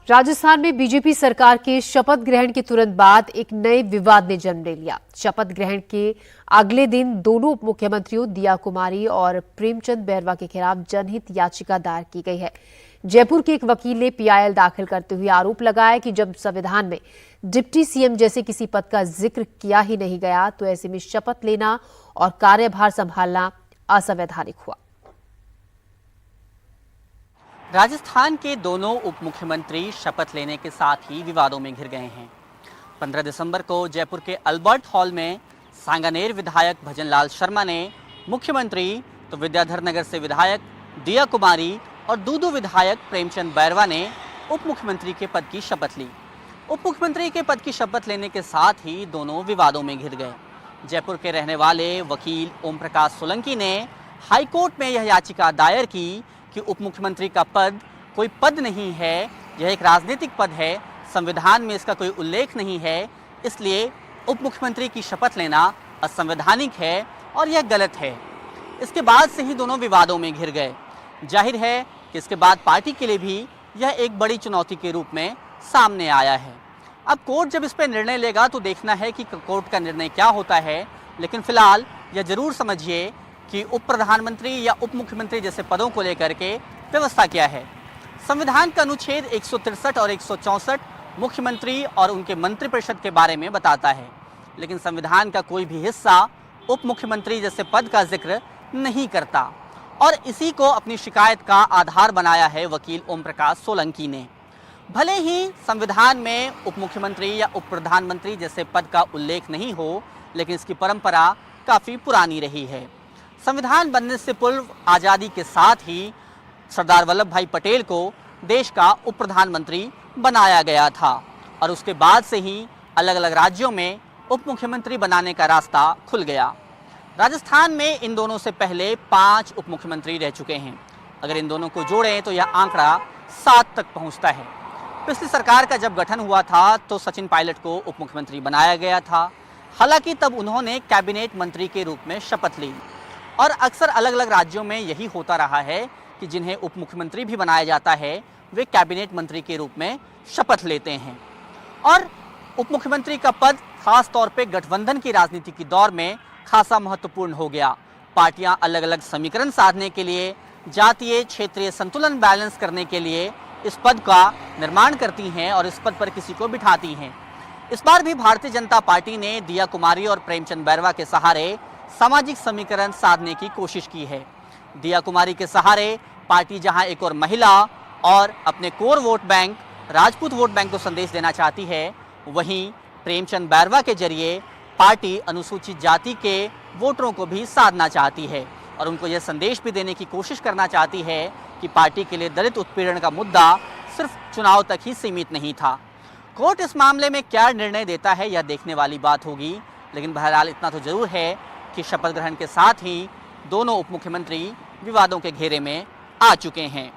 राजस्थान में बीजेपी सरकार के शपथ ग्रहण के तुरंत बाद एक नए विवाद ने जन्म ले लिया। शपथ ग्रहण के अगले दिन दोनों उप मुख्यमंत्रियों दिया कुमारी और प्रेमचंद बैरवा के खिलाफ जनहित याचिका दायर की गई है। जयपुर के एक वकील ने पीआईएल दाखिल करते हुए आरोप लगाया कि जब संविधान में डिप्टी सीएम जैसे किसी पद का जिक्र किया ही नहीं गया तो ऐसे में शपथ लेना और कार्यभार संभालना असंवैधानिक हुआ। राजस्थान के दोनों उप मुख्यमंत्री शपथ लेने के साथ ही विवादों में घिर गए हैं। 15 दिसंबर को जयपुर के अल्बर्ट हॉल में सांगानेर विधायक भजनलाल शर्मा ने मुख्यमंत्री तो विद्याधर नगर से विधायक दिया कुमारी और दूदू विधायक प्रेमचंद बैरवा ने उप मुख्यमंत्री के पद की शपथ ली। उप मुख्यमंत्री के पद की शपथ लेने के साथ ही दोनों विवादों में घिर गए। जयपुर के रहने वाले वकील ओम प्रकाश सोलंकी ने हाईकोर्ट में यह याचिका दायर की कि उप मुख्यमंत्री का पद कोई पद नहीं है, यह एक राजनीतिक पद है, संविधान में इसका कोई उल्लेख नहीं है, इसलिए उप मुख्यमंत्री की शपथ लेना असंवैधानिक है और यह गलत है। इसके बाद से ही दोनों विवादों में घिर गए। जाहिर है कि इसके बाद पार्टी के लिए भी यह एक बड़ी चुनौती के रूप में सामने आया है। अब कोर्ट जब इस पर निर्णय लेगा तो देखना है कि कोर्ट का निर्णय क्या होता है, लेकिन फिलहाल यह जरूर समझिए कि उप प्रधानमंत्री या उप मुख्यमंत्री जैसे पदों को लेकर के व्यवस्था क्या है। संविधान का अनुच्छेद 163 और 164 मुख्यमंत्री और उनके मंत्रिपरिषद के बारे में बताता है, लेकिन संविधान का कोई भी हिस्सा उप मुख्यमंत्री जैसे पद का जिक्र नहीं करता और इसी को अपनी शिकायत का आधार बनाया है वकील ओम प्रकाश सोलंकी ने। भले ही संविधान में उप मुख्यमंत्री या उप प्रधानमंत्री जैसे पद का उल्लेख नहीं हो, लेकिन इसकी परंपरा काफ़ी पुरानी रही है। संविधान बनने से पूर्व आज़ादी के साथ ही सरदार वल्लभ भाई पटेल को देश का उप प्रधानमंत्री बनाया गया था और उसके बाद से ही अलग अलग राज्यों में उप मुख्यमंत्री बनाने का रास्ता खुल गया। राजस्थान में इन दोनों से पहले 5 उप मुख्यमंत्री रह चुके हैं। अगर इन दोनों को जोड़ें तो यह आंकड़ा 7 तक पहुंचता है। पिछली सरकार का जब गठन हुआ था तो सचिन पायलट को उप मुख्यमंत्री बनाया गया था। हालांकि तब उन्होंने कैबिनेट मंत्री के रूप में शपथ ली और अक्सर अलग अलग राज्यों में यही होता रहा है कि जिन्हें उप मुख्यमंत्री भी बनाया जाता है वे कैबिनेट मंत्री के रूप में शपथ लेते हैं। और उप मुख्यमंत्री का पद खास तौर पे गठबंधन की राजनीति की दौर में खासा महत्वपूर्ण हो गया। पार्टियां अलग अलग समीकरण साधने के लिए, जातीय क्षेत्रीय संतुलन बैलेंस करने के लिए इस पद का निर्माण करती हैं और इस पद पर किसी को बिठाती हैं। इस बार भी भारतीय जनता पार्टी ने दिया कुमारी और प्रेमचंद बैरवा के सहारे सामाजिक समीकरण साधने की कोशिश की है। दिया कुमारी के सहारे पार्टी जहां एक और महिला और अपने core vote bank Rajput vote bank को संदेश देना चाहती है, वहीं प्रेमचंद बैरवा के जरिए पार्टी अनुसूचित जाति के वोटरों को भी साधना चाहती है और उनको यह संदेश भी देने की कोशिश करना चाहती है कि पार्टी के लिए दलित उत्पीड़न का मुद्दा सिर्फ चुनाव तक ही सीमित नहीं था। कोर्ट इस मामले में क्या निर्णय देता है यह देखने वाली बात होगी, लेकिन बहरहाल इतना तो जरूर है कि शपथ ग्रहण के साथ ही दोनों उप मुख्यमंत्री विवादों के घेरे में आ चुके हैं।